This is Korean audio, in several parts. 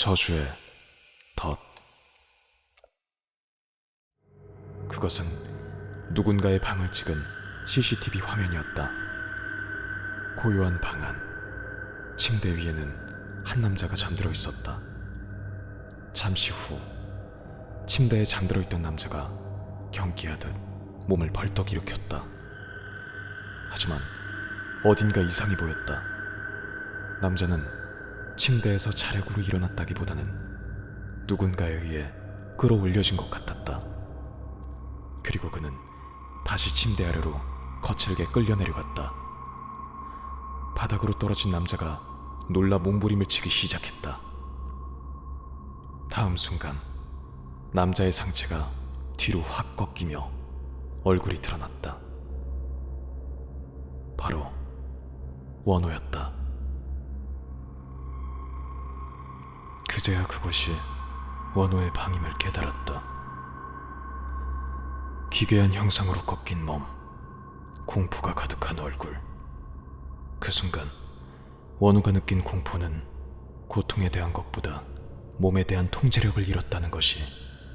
저주의 덫. 그것은 누군가의 방을 찍은 CCTV 화면이었다. 고요한 방 안, 침대 위에는 한 남자가 잠들어 있었다. 잠시 후 침대에 잠들어 있던 남자가 경기하듯 몸을 벌떡 일으켰다. 하지만 어딘가 이상이 보였다. 남자는 침대에서 자력으로 일어났다기보다는 누군가에 의해 끌어올려진 것 같았다. 그리고 그는 다시 침대 아래로 거칠게 끌려 내려갔다. 바닥으로 떨어진 남자가 놀라 몸부림을 치기 시작했다. 다음 순간 남자의 상체가 뒤로 확 꺾이며 얼굴이 드러났다. 바로 원호였다. 그제야 그것이 원호의 방임을 깨달았다. 기괴한 형상으로 꺾인 몸, 공포가 가득한 얼굴. 그 순간 원호가 느낀 공포는 고통에 대한 것보다 몸에 대한 통제력을 잃었다는 것이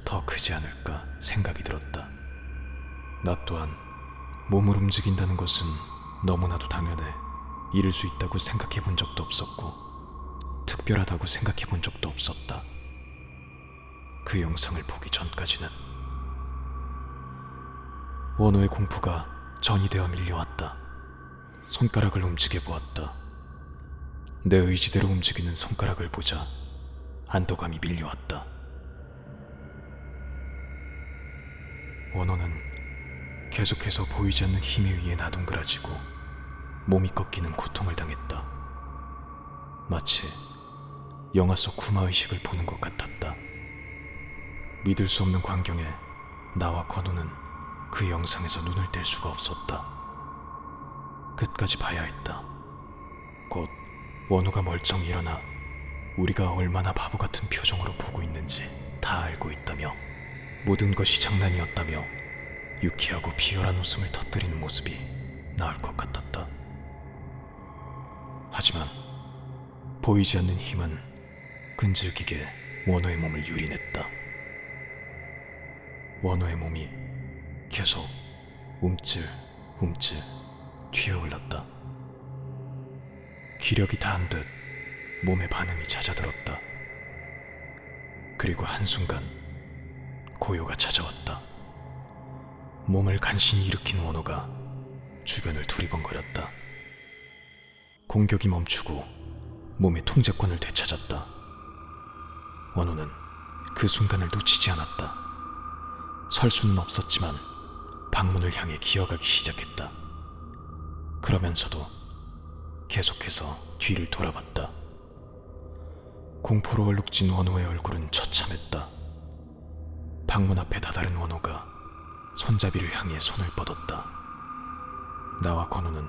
더 크지 않을까 생각이 들었다. 나 또한 몸을 움직인다는 것은 너무나도 당연해 잃을 수 있다고 생각해 본 적도 없었고 특별하다고 생각해 본 적도 없었다. 그 영상을 보기 전까지는. 원호의 공포가 전이 되어 밀려왔다. 손가락을 움직여 보았다. 내 의지대로 움직이는 손가락을 보자 안도감이 밀려왔다. 원호는 계속해서 보이지 않는 힘에 의해 나동그라지고 몸이 꺾이는 고통을 당했다. 마치 영화 속 구마의식을 보는 것 같았다. 믿을 수 없는 광경에 나와 건우는 그 영상에서 눈을 뗄 수가 없었다. 끝까지 봐야 했다. 곧 원호가 멀쩡히 일어나 우리가 얼마나 바보 같은 표정으로 보고 있는지 다 알고 있다며, 모든 것이 장난이었다며 유쾌하고 비열한 웃음을 터뜨리는 모습이 나을 것 같았다. 하지만 보이지 않는 힘은 끈질기게 원호의 몸을 유린했다. 원호의 몸이 계속 움찔움찔 튀어올랐다. 기력이 다한 듯 몸의 반응이 잦아들었다. 그리고 한순간 고요가 찾아왔다. 몸을 간신히 일으킨 원호가 주변을 두리번거렸다. 공격이 멈추고 몸의 통제권을 되찾았다. 원호는 그 순간을 놓치지 않았다. 설 수는 없었지만 방문을 향해 기어가기 시작했다. 그러면서도 계속해서 뒤를 돌아봤다. 공포로 얼룩진 원호의 얼굴은 처참했다. 방문 앞에 다다른 원호가 손잡이를 향해 손을 뻗었다. 나와 건우는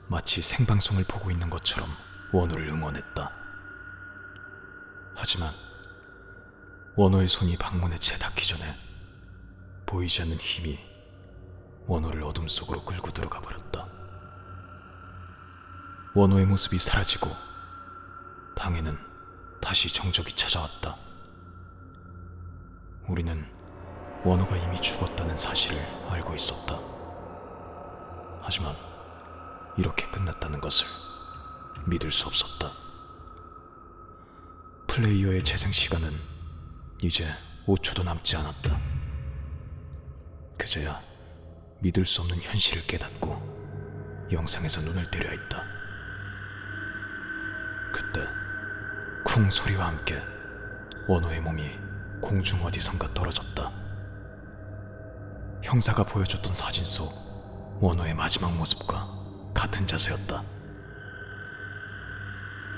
마치 생방송을 보고 있는 것처럼 원호를 응원했다. 하지만 원호의 손이 방문에 채 닿기 전에 보이지 않는 힘이 원호를 어둠 속으로 끌고 들어가 버렸다. 원호의 모습이 사라지고 방에는 다시 정적이 찾아왔다. 우리는 원호가 이미 죽었다는 사실을 알고 있었다. 하지만 이렇게 끝났다는 것을 믿을 수 없었다. 플레이어의 재생 시간은 이제 5초도 남지 않았다. 그제야 믿을 수 없는 현실을 깨닫고 영상에서 눈을 때려야 했다. 그때 쿵 소리와 함께 원호의 몸이 공중 어디선가 떨어졌다. 형사가 보여줬던 사진 속 원호의 마지막 모습과 같은 자세였다.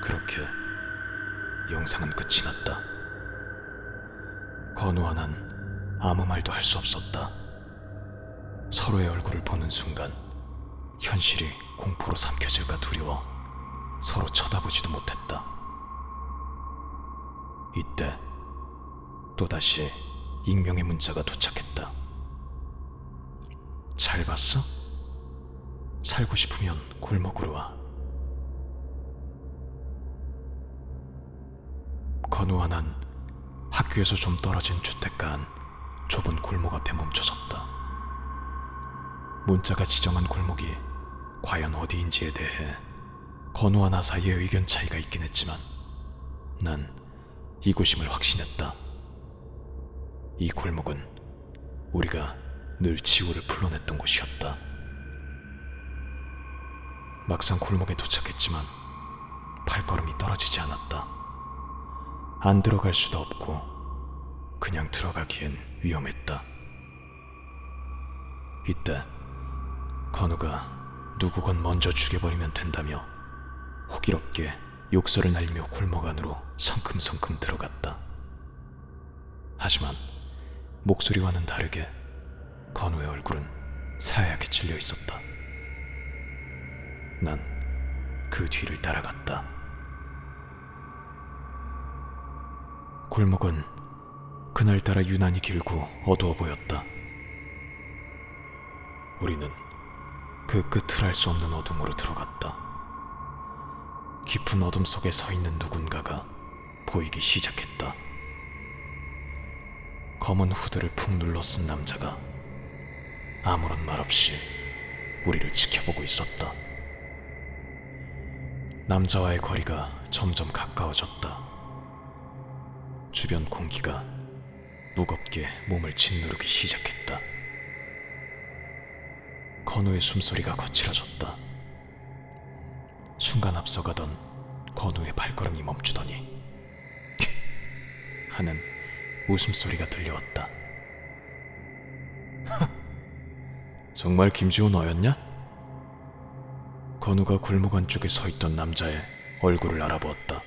그렇게 영상은 끝이 났다. 건우와 난 아무 말도 할 수 없었다. 서로의 얼굴을 보는 순간 현실이 공포로 삼켜질까 두려워 서로 쳐다보지도 못했다. 이때 또다시 익명의 문자가 도착했다. 잘 봤어? 살고 싶으면 골목으로 와. 건우와 난 학교에서 좀 떨어진 주택가 안 좁은 골목 앞에 멈춰섰다. 문자가 지정한 골목이 과연 어디인지에 대해 건우와 나 사이에 의견 차이가 있긴 했지만 난 이곳임을 확신했다. 이 골목은 우리가 늘 지호를 불러냈던 곳이었다. 막상 골목에 도착했지만 발걸음이 떨어지지 않았다. 안 들어갈 수도 없고 그냥 들어가기엔 위험했다. 이때 건우가 누구건 먼저 죽여버리면 된다며 호기롭게 욕설을 날리며 골목 안으로 성큼성큼 들어갔다. 하지만 목소리와는 다르게 건우의 얼굴은 새하얗게 질려 있었다. 난 그 뒤를 따라갔다. 골목은 그날따라 유난히 길고 어두워 보였다. 우리는 그 끝을 알 수 없는 어둠으로 들어갔다. 깊은 어둠 속에 서 있는 누군가가 보이기 시작했다. 검은 후드를 푹 눌러 쓴 남자가 아무런 말 없이 우리를 지켜보고 있었다. 남자와의 거리가 점점 가까워졌다. 주변 공기가 무겁게 몸을 짓누르기 시작했다. 건우의 숨소리가 거칠어졌다. 순간 앞서가던 건우의 발걸음이 멈추더니 하는 웃음소리가 들려왔다. 정말 김지호 너였냐? 건우가 골목 안쪽에 서 있던 남자의 얼굴을 알아보았다.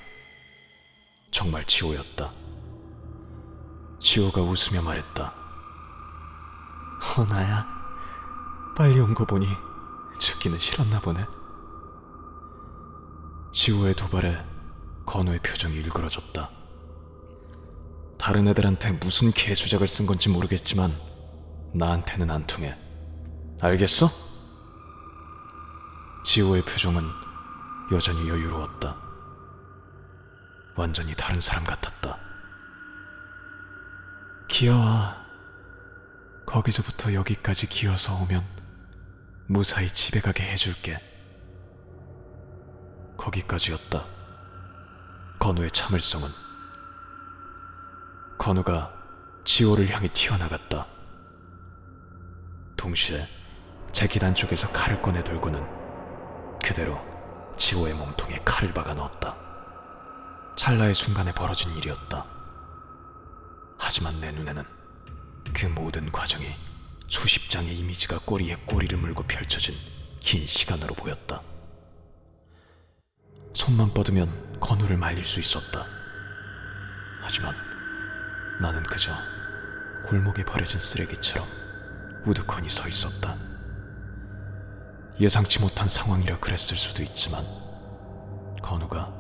정말 지호였다. 지호가 웃으며 말했다. 나야. 빨리 온 거 보니 죽기는 싫었나 보네. 지호의 도발에 건우의 표정이 일그러졌다. 다른 애들한테 무슨 개수작을 쓴 건지 모르겠지만 나한테는 안 통해. 알겠어? 지호의 표정은 여전히 여유로웠다. 완전히 다른 사람 같았다. 기어와. 거기서부터 여기까지 기어서 오면 무사히 집에 가게 해줄게. 거기까지였다. 건우의 참을성은. 건우가 지호를 향해 튀어나갔다. 동시에 제 기단 쪽에서 칼을 꺼내 들고는 그대로 지호의 몸통에 칼을 박아 넣었다. 찰나의 순간에 벌어진 일이었다. 하지만 내 눈에는 그 모든 과정이 수십 장의 이미지가 꼬리에 꼬리를 물고 펼쳐진 긴 시간으로 보였다. 손만 뻗으면 건우를 말릴 수 있었다. 하지만 나는 그저 골목에 버려진 쓰레기처럼 우두커니 서 있었다. 예상치 못한 상황이라 그랬을 수도 있지만 건우가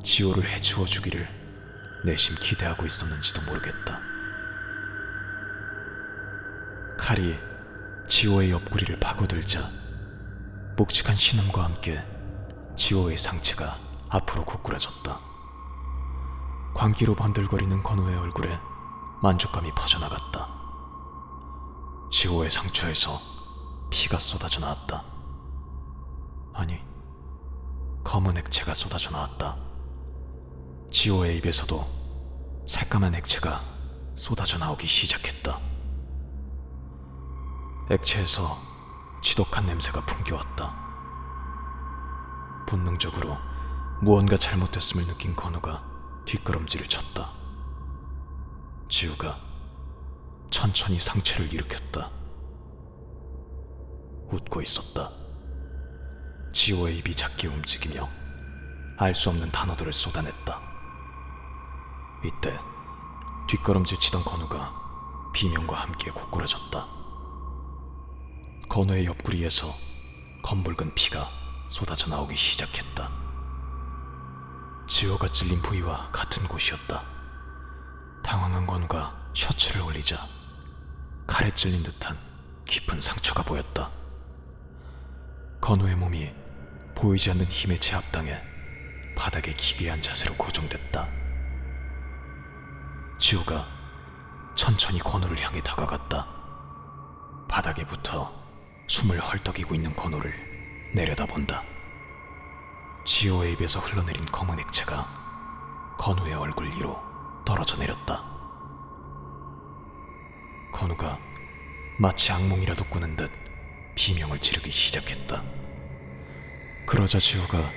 지호를 해치워 주기를 내심 기대하고 있었는지도 모르겠다. 칼이 지호의 옆구리를 파고들자 묵직한 신음과 함께 지호의 상체가 앞으로 고꾸라졌다. 광기로 번들거리는 건우의 얼굴에 만족감이 퍼져나갔다. 지호의 상처에서 피가 쏟아져 나왔다. 아니, 검은 액체가 쏟아져 나왔다. 지호의 입에서도 새까만 액체가 쏟아져 나오기 시작했다. 액체에서 지독한 냄새가 풍겨왔다. 본능적으로 무언가 잘못됐음을 느낀 건우가 뒷걸음질을 쳤다. 지우가 천천히 상체를 일으켰다. 웃고 있었다. 지호의 입이 작게 움직이며 알 수 없는 단어들을 쏟아냈다. 이때 뒷걸음질 치던 건우가 비명과 함께 고꾸라졌다. 건우의 옆구리에서 검붉은 피가 쏟아져 나오기 시작했다. 지호가 찔린 부위와 같은 곳이었다. 당황한 건우가 셔츠를 올리자 칼에 찔린 듯한 깊은 상처가 보였다. 건우의 몸이 보이지 않는 힘에 제압당해 바닥에 기괴한 자세로 고정됐다. 지호가 천천히 건우를 향해 다가갔다. 바닥에 붙어 숨을 헐떡이고 있는 건우를 내려다본다. 지호의 입에서 흘러내린 검은 액체가 건우의 얼굴 위로 떨어져 내렸다. 건우가 마치 악몽이라도 꾸는 듯 비명을 지르기 시작했다. 그러자 지호가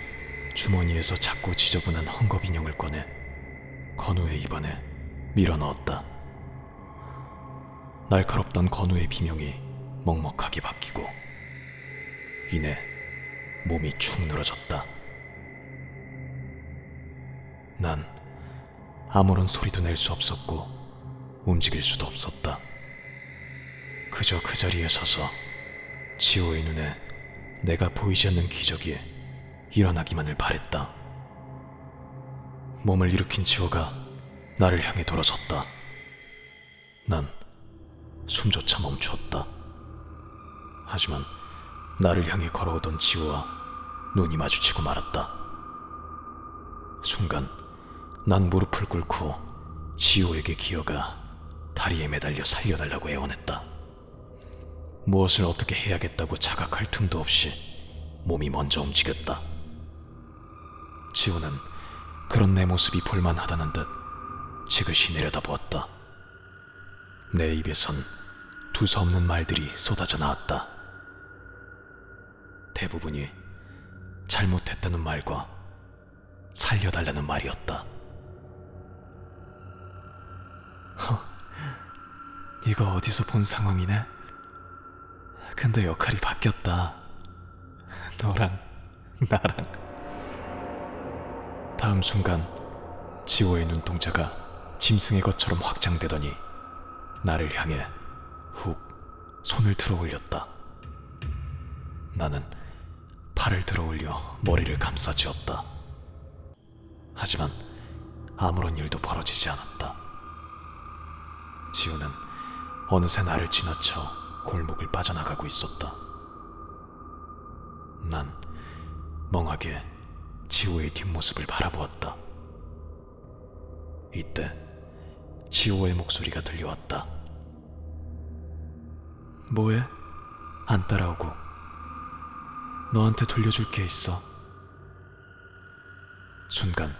주머니에서 작고 지저분한 헝겊 인형을 꺼내 건우의 입안에 밀어넣었다. 날카롭던 건우의 비명이 먹먹하게 바뀌고 이내 몸이 축 늘어졌다. 난 아무런 소리도 낼 수 없었고 움직일 수도 없었다. 그저 그 자리에 서서 지호의 눈에 내가 보이지 않는 기적이 일어나기만을 바랬다. 몸을 일으킨 지호가 나를 향해 돌아섰다. 난 숨조차 멈추었다. 하지만 나를 향해 걸어오던 지호와 눈이 마주치고 말았다. 순간 난 무릎을 꿇고 지호에게 기어가 다리에 매달려 살려달라고 애원했다. 무엇을 어떻게 해야겠다고 자각할 틈도 없이 몸이 먼저 움직였다. 지호는 그런 내 모습이 볼만하다는 듯 지그시 내려다보았다. 내 입에선 두서없는 말들이 쏟아져 나왔다. 대부분이 잘못했다는 말과 살려달라는 말이었다. 이거 어디서 본 상황이네? 근데 역할이 바뀌었다. 너랑 나랑. 다음 순간 지호의 눈동자가 짐승의 것처럼 확장되더니 나를 향해 훅 손을 들어 올렸다. 나는 팔을 들어 올려 머리를 감싸쥐었다. 하지만 아무런 일도 벌어지지 않았다. 지호는 어느새 나를 지나쳐 골목을 빠져나가고 있었다. 난 멍하게 지호의 뒷모습을 바라보았다. 이때 지호의 목소리가 들려왔다. 뭐해? 안 따라오고. 너한테 돌려줄 게 있어. 순간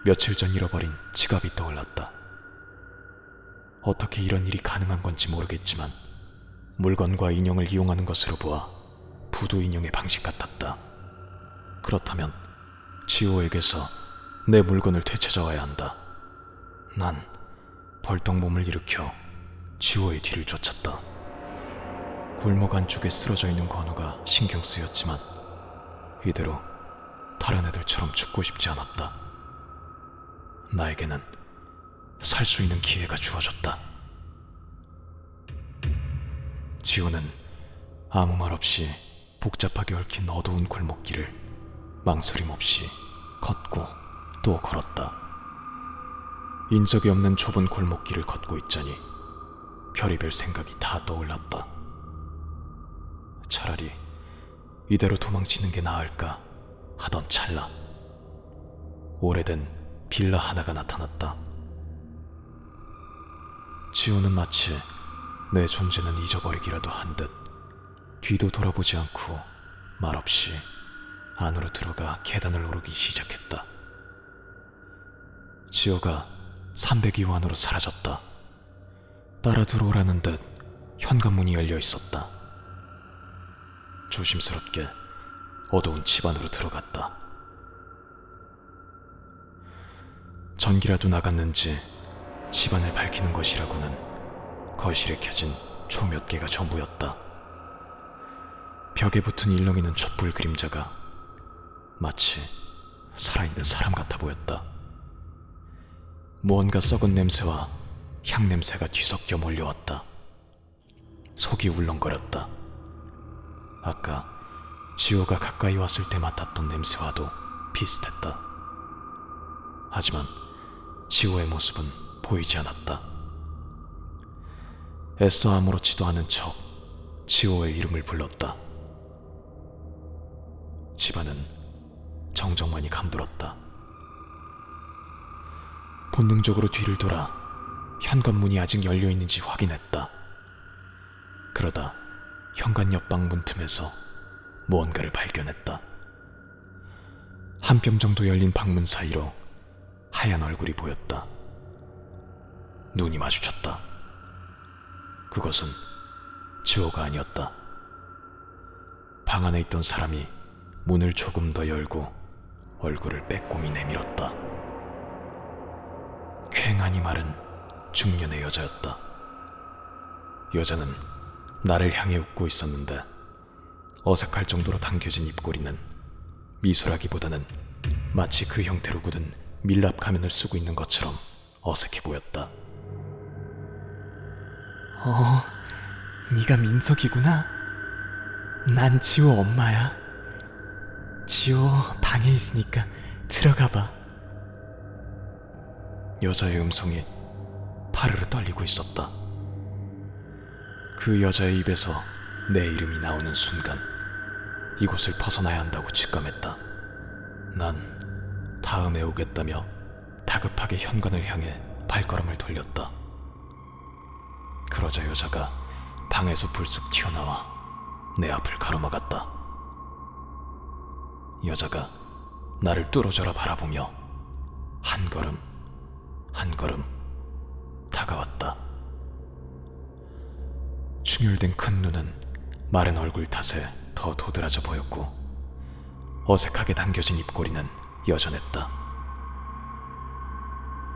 며칠 전 잃어버린 지갑이 떠올랐다. 어떻게 이런 일이 가능한 건지 모르겠지만 물건과 인형을 이용하는 것으로 보아 부두 인형의 방식 같았다. 그렇다면 지호에게서 내 물건을 되찾아와야 한다. 난 벌떡 몸을 일으켜 지호의 뒤를 쫓았다. 골목 안쪽에 쓰러져 있는 건우가 신경 쓰였지만 이대로 다른 애들처럼 죽고 싶지 않았다. 나에게는 살 수 있는 기회가 주어졌다. 지호는 아무 말 없이 복잡하게 얽힌 어두운 골목길을 망설임 없이 걷고 또 걸었다. 인적이 없는 좁은 골목길을 걷고 있자니 별의별 생각이 다 떠올랐다. 차라리 이대로 도망치는 게 나을까 하던 찰나 오래된 빌라 하나가 나타났다. 지호는 마치 내 존재는 잊어버리기라도 한 듯 뒤도 돌아보지 않고 말없이 안으로 들어가 계단을 오르기 시작했다. 지호가 302호 안으로 사라졌다. 따라 들어오라는 듯 현관문이 열려 있었다. 조심스럽게 어두운 집 안으로 들어갔다. 전기라도 나갔는지 집안을 밝히는 것이라고는 거실에 켜진 초 몇 개가 전부였다. 벽에 붙은 일렁이는 촛불 그림자가 마치 살아있는 사람 같아 보였다. 무언가 썩은 냄새와 향 냄새가 뒤섞여 몰려왔다. 속이 울렁거렸다. 아까 지호가 가까이 왔을 때 맡았던 냄새와도 비슷했다. 하지만 지호의 모습은 보이지 않았다. 애써 아무렇지도 않은 척 지호의 이름을 불렀다. 집안은 정적만이 감돌았다. 본능적으로 뒤를 돌아 현관문이 아직 열려 있는지 확인했다. 그러다 현관 옆방 문틈에서 무언가를 발견했다. 한 뼘 정도 열린 방문 사이로 하얀 얼굴이 보였다. 눈이 마주쳤다. 그것은 지호가 아니었다. 방 안에 있던 사람이 문을 조금 더 열고 얼굴을 빼꼼히 내밀었다. 쾌하니 마른 중년의 여자였다. 여자는 나를 향해 웃고 있었는데 어색할 정도로 당겨진 입꼬리는 미소라기보다는 마치 그 형태로 굳은 밀랍 가면을 쓰고 있는 것처럼 어색해 보였다. 네가 민석이구나. 난 지호 엄마야. 지호 방에 있으니까 들어가봐. 여자의 음성이 파르르 떨리고 있었다. 그 여자의 입에서 내 이름이 나오는 순간 이곳을 벗어나야 한다고 직감했다. 난 다음에 오겠다며 다급하게 현관을 향해 발걸음을 돌렸다. 그러자 여자가 방에서 불쑥 튀어나와 내 앞을 가로막았다. 여자가 나를 뚫어져라 바라보며 한 걸음 한 걸음 다가왔다. 충혈된 큰 눈은 마른 얼굴 탓에 더 도드라져 보였고 어색하게 당겨진 입꼬리는 여전했다.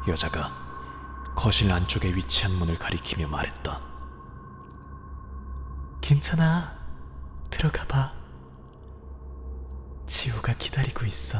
여자가 거실 안쪽에 위치한 문을 가리키며 말했다. 괜찮아. 들어가봐. 지호가 기다리고 있어.